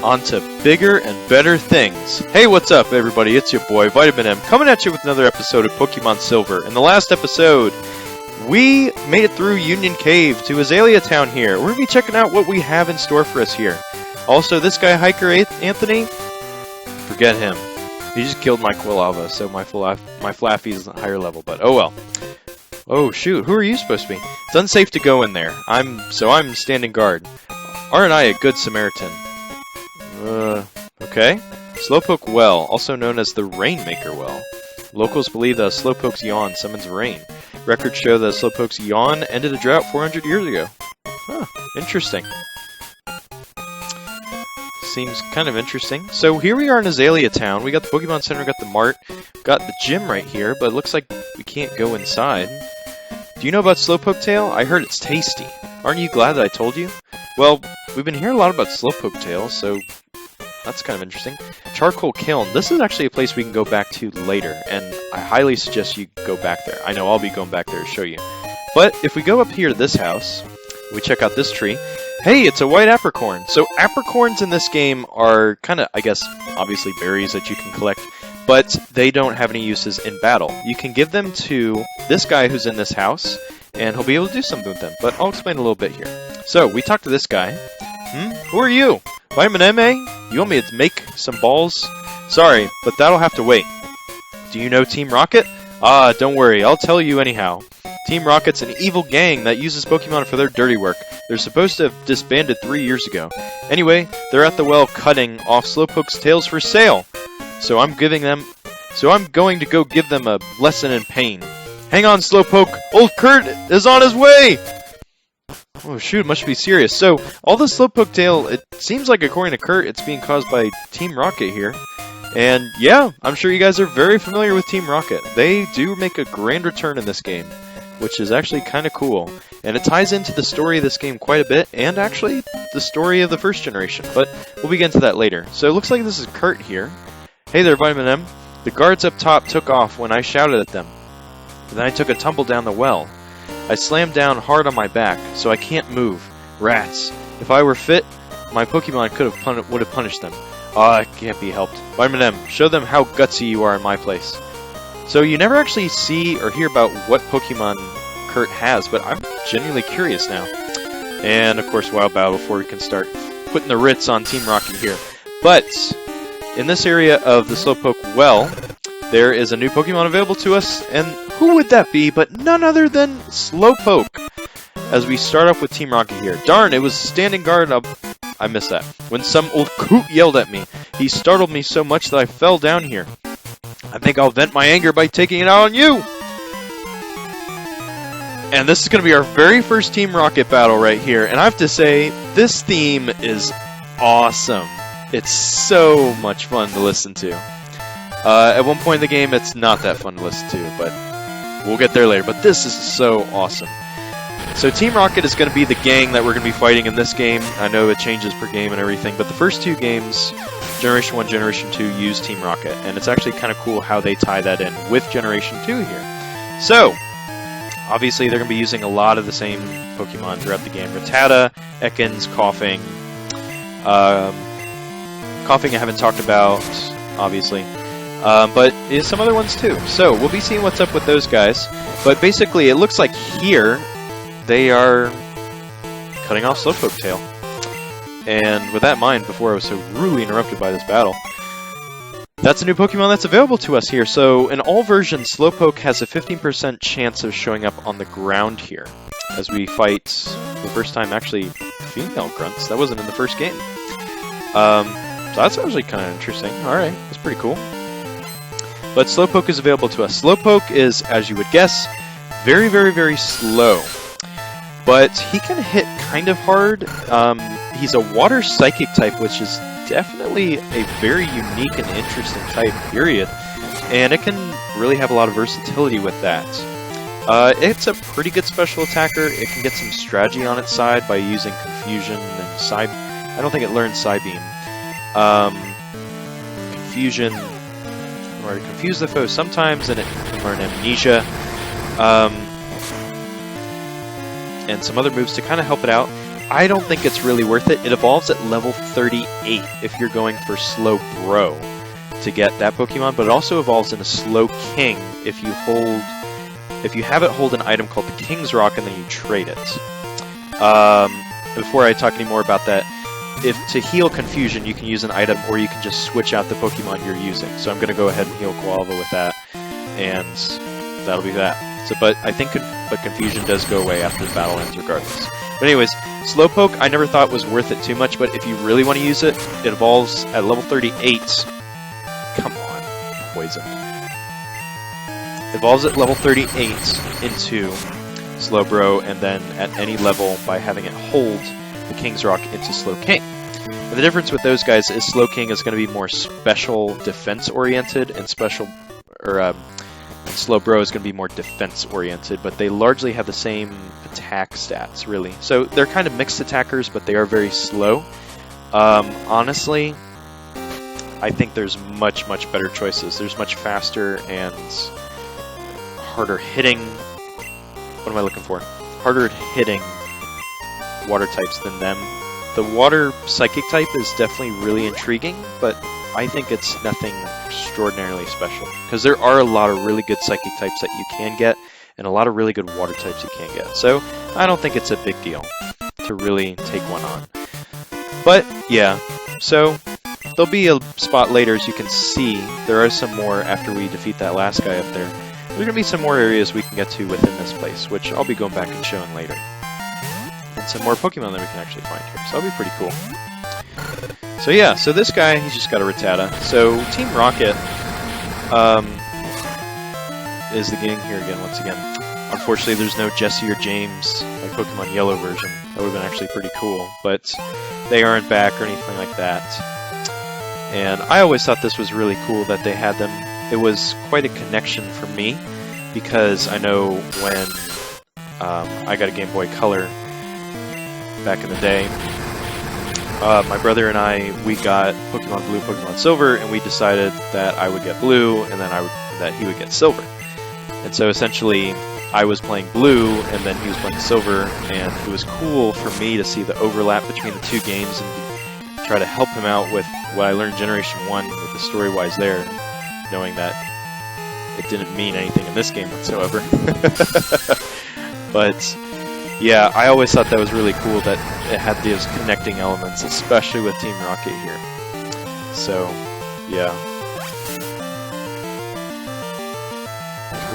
on to bigger and better things. Hey, what's up, everybody? It's your boy, Vitamin M, coming at you with another episode of Pokemon Silver. In the last episode, we made it through Union Cave to Azalea Town here. We're going to be checking out what we have in store for us here. Also, this guy, Hiker Anthony, forget him. He just killed my Quilava, so my Flaffy's higher level, but oh well. Oh shoot, who are you supposed to be? It's unsafe to go in there. I'm standing guard. Aren't I a good Samaritan? Okay. Slowpoke Well, also known as the Rainmaker Well. Locals believe that Slowpoke's yawn summons rain. Records show that Slowpoke's yawn ended a drought 400 years ago. Huh, interesting. Seems kind of interesting. So here we are in Azalea Town. We got the Pokemon Center, got the mart, got the gym right here, but it looks like we can't go inside. Do you know about Slowpoke Tail? I heard it's tasty. Aren't you glad that I told you? Well, we've been hearing a lot about Slowpoke Tail, so that's kind of interesting. Charcoal Kiln. This is actually a place we can go back to later, and I highly suggest you go back there. I know I'll be going back there to show you. But if we go up here to this house, we check out this tree. Hey, it's a white apricorn. So apricorns in this game are kind of, I guess, obviously berries that you can collect, but they don't have any uses in battle. You can give them to this guy who's in this house, and he'll be able to do something with them, but I'll explain a little bit here. So, we talked to this guy. Who are you? Vitamin M, eh? You want me to make some balls? Sorry, but that'll have to wait. Do you know Team Rocket? Ah, don't worry, I'll tell you anyhow. Team Rocket's an evil gang that uses Pokemon for their dirty work. They're supposed to have disbanded 3 years ago. Anyway, they're at the well cutting off Slowpoke's tails for sale. So I'm going to go give them a lesson in pain. Hang on, Slowpoke! Old Kurt is on his way! Oh shoot, it must be serious. So, all the Slowpoke tail, it seems like according to Kurt, it's being caused by Team Rocket here. And yeah, I'm sure you guys are very familiar with Team Rocket. They do make a grand return in this game, which is actually kind of cool. And it ties into the story of this game quite a bit, and actually the story of the first generation, but we'll get into that later. So it looks like this is Kurt here. Hey there, Vitamin M. The guards up top took off when I shouted at them. Then I took a tumble down the well. I slammed down hard on my back, so I can't move. Rats. If I were fit, my Pokemon would have punished them. Ah, it can't be helped. Vitamin M, show them how gutsy you are in my place. So you never actually see or hear about what Pokemon Kurt has, but I'm genuinely curious now. And of course, Wild Battle before we can start putting the Ritz on Team Rocket here. But in this area of the Slowpoke Well, there is a new Pokemon available to us, and who would that be but none other than Slowpoke? As we start off with Team Rocket here. Darn, it was standing guard. I missed that. When some old coot yelled at me, he startled me so much that I fell down here. I think I'll vent my anger by taking it out on you! And this is going to be our very first Team Rocket battle right here, and I have to say, this theme is awesome. It's so much fun to listen to. At one point in the game, it's not that fun to listen to, but we'll get there later. But this is so awesome. So Team Rocket is going to be the gang that we're going to be fighting in this game. I know it changes per game and everything, but the first two games, Generation 1, Generation 2, use Team Rocket. And it's actually kind of cool how they tie that in with Generation 2 here. So, obviously they're going to be using a lot of the same Pokemon throughout the game. Rattata, Ekans, Coughing. Coughing I haven't talked about, obviously. But some other ones too. So, we'll be seeing what's up with those guys. But basically, it looks like here, they are cutting off Slowpoke Tail. And with that in mind, before I was so rudely interrupted by this battle, that's a new Pokemon that's available to us here. So, in all versions, Slowpoke has a 15% chance of showing up on the ground here. As we fight, the first time, actually, female grunts. That wasn't in the first game. So that's actually kind of interesting. Alright, that's pretty cool. But Slowpoke is available to us. Slowpoke is, as you would guess, very, very, very slow. But he can hit kind of hard. He's a water psychic type, which is definitely a very unique and interesting type, period. And it can really have a lot of versatility with that. It's a pretty good special attacker. It can get some strategy on its side by using Confusion and Psy... I don't think it learns Psybeam. Confusion... or confuse the foe sometimes, and it can learn Amnesia. And some other moves to kind of help it out. I don't think it's really worth it. It evolves at level 38 if you're going for Slow Bro to get that Pokemon, but it also evolves in a Slow King if you have it hold an item called the King's Rock and then you trade it. Before I talk any more about that, if to heal Confusion you can use an item or you can just switch out the Pokemon you're using. So I'm going to go ahead and heal Qualva with that, and that'll be that. So, but I think Confusion does go away after the battle ends regardless. But anyways, Slowpoke I never thought was worth it too much, but if you really want to use it, it evolves at level 38. Come on, Poison. It evolves at level 38 into Slowbro, and then at any level by having it hold the King's Rock into Slow King. And the difference with those guys is Slow King is going to be more special defense oriented, and Slow Bro is going to be more defense oriented, but they largely have the same attack stats, really. So they're kind of mixed attackers, but they are very slow. Honestly, I think there's much better choices. There's much faster and harder hitting. What am I looking for? Harder hitting water types than them. The water psychic type is definitely really intriguing, but I think it's nothing extraordinarily special, because there are a lot of really good psychic types that you can get, and a lot of really good water types you can get. So I don't think it's a big deal to really take one on. But yeah, so there'll be a spot later, as you can see. There are some more after we defeat that last guy up there. There's going to be some more areas we can get to within this place, which I'll be going back and showing later. And some more Pokemon that we can actually find here, so that'll be pretty cool. So yeah, so this guy, he's just got a Rattata. So Team Rocket is the gang here again, once again. Unfortunately, there's no Jesse or James, like Pokemon Yellow version. That would have been actually pretty cool, but they aren't back or anything like that. And I always thought this was really cool that they had them. It was quite a connection for me, because I know when I got a Game Boy Color back in the day, my brother and we got Pokemon Blue, Pokemon Silver, and we decided that I would get Blue, and then that he would get Silver. And so essentially, I was playing Blue, and then he was playing Silver, and it was cool for me to see the overlap between the two games and try to help him out with what I learned in Generation 1 with the story-wise there, knowing that it didn't mean anything in this game whatsoever. But yeah, I always thought that was really cool that it had those connecting elements, especially with Team Rocket here. So, yeah.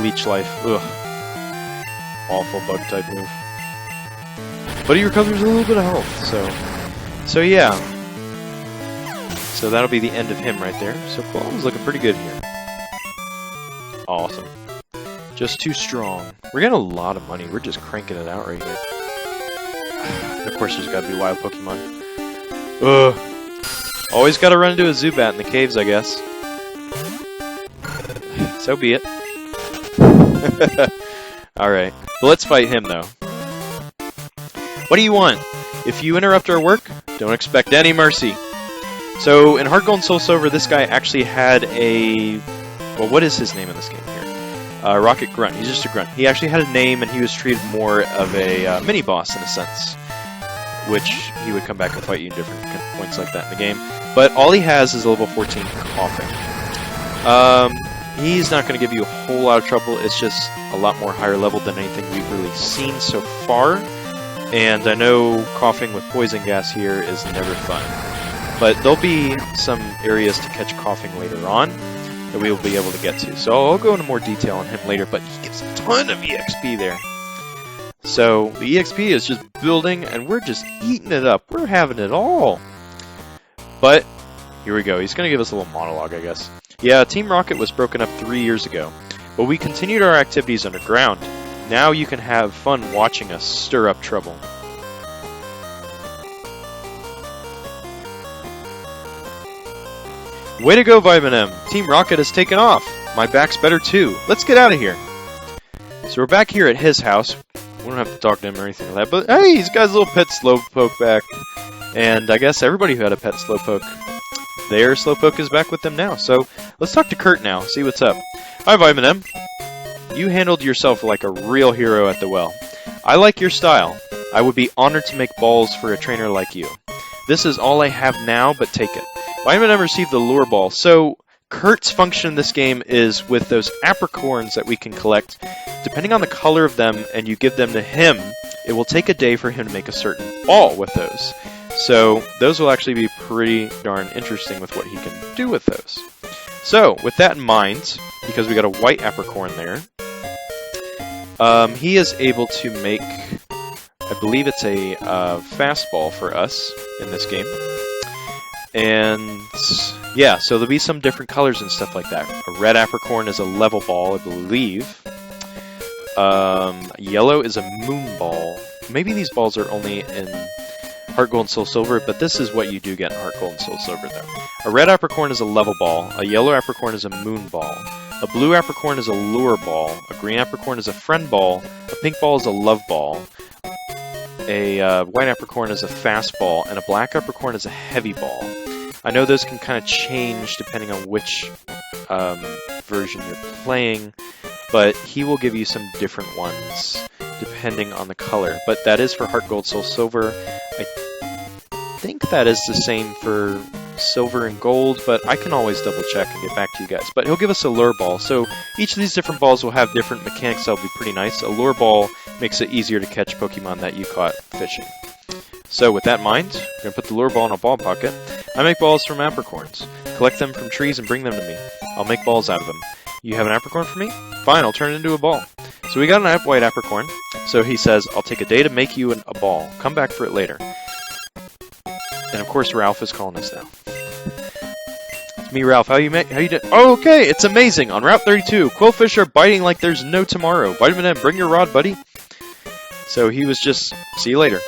Leech Life, ugh. Awful bug-type move. But he recovers a little bit of health, so yeah. So that'll be the end of him right there. So Qualva's looking pretty good here. Awesome. Just too strong. We're getting a lot of money. We're just cranking it out right here. Of course, there's got to be wild Pokemon. Ugh. Always got to run into a Zubat in the caves, I guess. So be it. Alright. Well, let's fight him, though. What do you want? If you interrupt our work, don't expect any mercy. So, in Heart Gold and Soul Silver, this guy actually had a... Well, what is his name in this game here? Rocket Grunt. He's just a grunt. He actually had a name, and he was treated more of a mini-boss, in a sense. Which he would come back and fight you in different points like that in the game. But all he has is a level 14 Coughing. He's not going to give you a whole lot of trouble. It's just a lot more higher level than anything we've really seen so far. And I know Coughing with Poison Gas here is never fun. But there'll be some areas to catch Coughing later on that we will be able to get to. So I'll go into more detail on him later, but he gives a ton of EXP there. So the EXP is just building, and we're just eating it up. We're having it all. But here we go. He's going to give us a little monologue, I guess. Yeah, Team Rocket was broken up 3 years ago, but we continued our activities underground. Now you can have fun watching us stir up trouble. Way to go, Vitamin M! Team Rocket has taken off! My back's better too. Let's get out of here! So we're back here at his house. We don't have to talk to him or anything like that, but hey, he's got his little pet Slowpoke back. And I guess everybody who had a pet Slowpoke, their Slowpoke is back with them now. So let's talk to Kurt now, see what's up. Hi, Vitamin M. You handled yourself like a real hero at the well. I like your style. I would be honored to make balls for a trainer like you. This is all I have now, but take it. Vitamin M received the lure ball. So Kurt's function in this game is with those apricorns that we can collect. Depending on the color of them, and you give them to him, it will take a day for him to make a certain ball with those. So those will actually be pretty darn interesting with what he can do with those. So with that in mind, because we got a white apricorn there, he is able to make, I believe it's a fastball for us in this game. And yeah, so there'll be some different colors and stuff like that. A red apricorn is a level ball, I believe. Yellow is a moon ball. Maybe these balls are only in Heart Gold and Soul Silver, but this is what you do get in Heart Gold and Soul Silver, though. A red apricorn is a level ball. A yellow apricorn is a moon ball. A blue apricorn is a lure ball. A green apricorn is a friend ball. A pink ball is a love ball. A white apricorn is a fast ball, and a black apricorn is a heavy ball. I know those can kind of change depending on which version you're playing, but he will give you some different ones depending on the color. But that is for Heart Gold, Soul Silver. I think that is the same for Silver and Gold, but I can always double check and get back to you guys. But he'll give us a lure ball, so each of these different balls will have different mechanics that'll be pretty nice. A lure ball makes it easier to catch Pokemon that you caught fishing. So with that in mind, I'm going to put the lure ball in a ball pocket. I make balls from apricorns. Collect them from trees and bring them to me. I'll make balls out of them. You have an apricorn for me? Fine, I'll turn it into a ball. So we got an white apricorn. So he says, I'll take a day to make you a ball. Come back for it later. And of course Ralph is calling us now. It's me, Ralph. How you doing? Oh, okay, it's amazing. On Route 32, quillfish are biting like there's no tomorrow. Vitamin M, bring your rod, buddy. So he was just, see you later.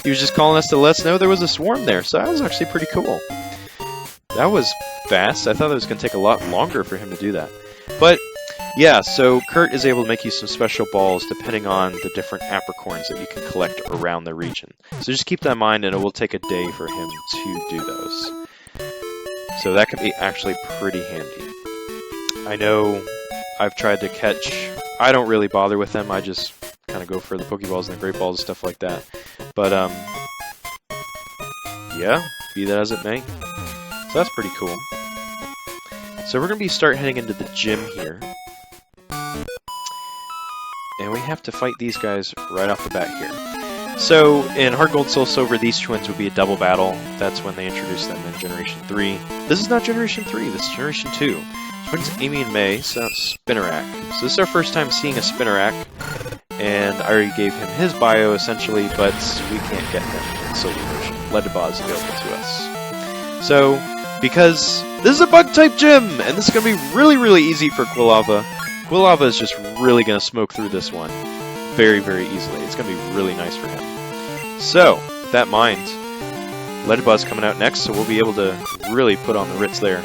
He was just calling us to let us know there was a swarm there, so that was actually pretty cool. That was fast. I thought it was going to take a lot longer for him to do that. But, yeah, so Kurt is able to make you some special balls depending on the different apricorns that you can collect around the region. So just keep that in mind, and it will take a day for him to do those. So that could be actually pretty handy. I know I've tried to catch... I don't really bother with them, I just kind of go for the Pokeballs and the Great Balls and stuff like that. But, yeah, be that as it may. So that's pretty cool. So we're going to start heading into the gym here. And we have to fight these guys right off the bat here. So in Heart Gold, Soul Silver, these twins would be a double battle. That's when they introduced them in Generation 3. This is not Generation 3, this is Generation 2. Twins Amy and May, so that's Spinnerack. So this is our first time seeing a Spinnerack. And I already gave him his bio, essentially, but we can't get him in Silver version. Ledabah is available to us. So, because this is a Bug-type gym, and this is going to be really, really easy for Quilava. Quilava is just really going to smoke through this one very, very easily. It's going to be really nice for him. So, with that in mind, Ledabah's coming out next, so we'll be able to really put on the Ritz there.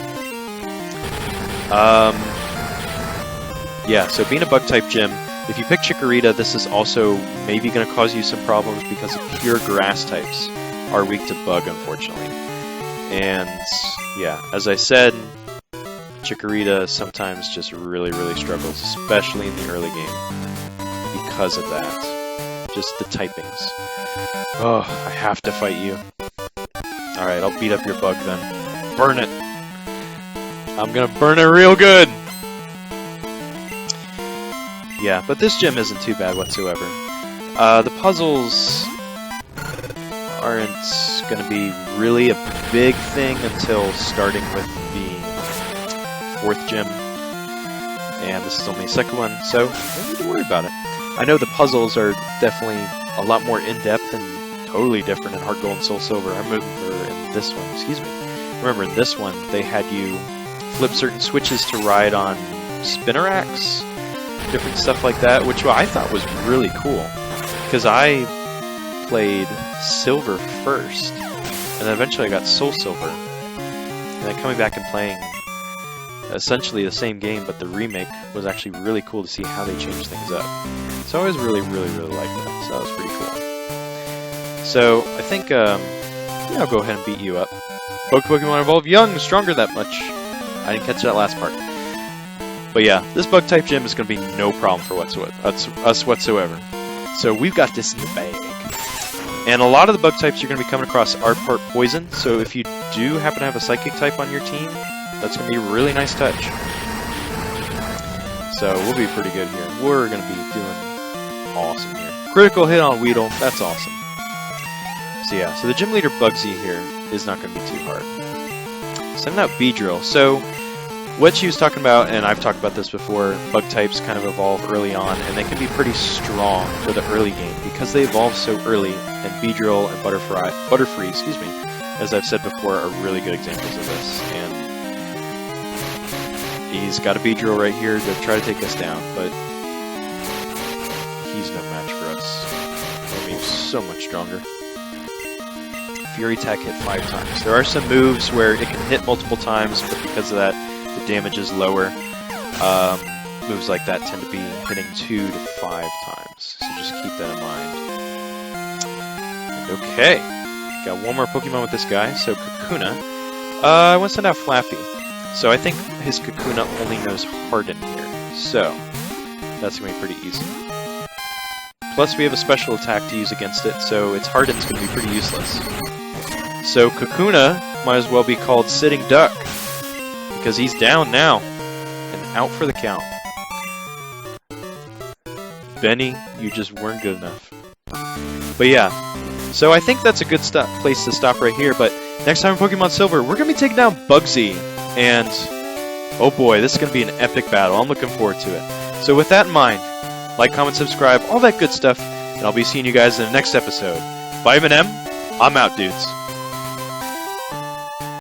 Yeah, so being a Bug-type gym, if you pick Chikorita, this is also maybe going to cause you some problems because pure grass types are weak to bug, unfortunately. And, yeah, as I said, Chikorita sometimes just really, really struggles, especially in the early game, because of that. Just the typings. Oh, I have to fight you. Alright, I'll beat up your bug then. Burn it! I'm gonna burn it real good! Yeah, but this gym isn't too bad whatsoever. The puzzles aren't going to be really a big thing until starting with the 4th gym. And this is only the 2nd one, so don't need to worry about it. I know the puzzles are definitely a lot more in-depth and totally different in Heart Gold and Soul Silver. I remember in this one, excuse me. Remember in this one, they had you flip certain switches to ride on Spinneracks. Different stuff like that, which I thought was really cool, because I played Silver first, and then eventually I got Soul Silver, and then coming back and playing essentially the same game, but the remake was actually really cool to see how they changed things up. So I always really, really, really liked that, so that was pretty cool. So I think, yeah, I'll go ahead and beat you up. Pokemon evolve young, stronger that much. I didn't catch that last part. But yeah, this Bug-type gym is going to be no problem for us whatsoever. So we've got this in the bag. And a lot of the bug types you're going to be coming across are part poison, so if you do happen to have a psychic type on your team, that's going to be a really nice touch. So we'll be pretty good here. We're going to be doing awesome here. Critical hit on Weedle, that's awesome. So yeah, so the gym leader Bugsy here is not going to be too hard. Sending out Beedrill. So what she was talking about, and I've talked about this before, bug types kind of evolve early on, and they can be pretty strong for the early game because they evolve so early, and Beedrill and Butterfree, excuse me, as I've said before, are really good examples of this. And he's got a Beedrill right here to try to take us down, but he's no match for us. I mean, he's so much stronger. Fury attack hit 5 times. There are some moves where it can hit multiple times, but because of that, the damage is lower. Moves like that tend to be hitting 2 to 5 times, so just keep that in mind. And okay, got one more Pokemon with this guy, so Kakuna. I want to send out Flappy. So I think his Kakuna only knows Harden here, so that's going to be pretty easy. Plus we have a special attack to use against it, so its Harden's going to be pretty useless. So Kakuna might as well be called Sitting Duck, because he's down now, and out for the count. Benny, you just weren't good enough. But yeah, so I think that's a good place to stop right here, but next time in Pokemon Silver, we're going to be taking down Bugsy, and oh boy, this is going to be an epic battle. I'm looking forward to it. So with that in mind, like, comment, subscribe, all that good stuff, and I'll be seeing you guys in the next episode. Bye, M&M. I'm out, dudes.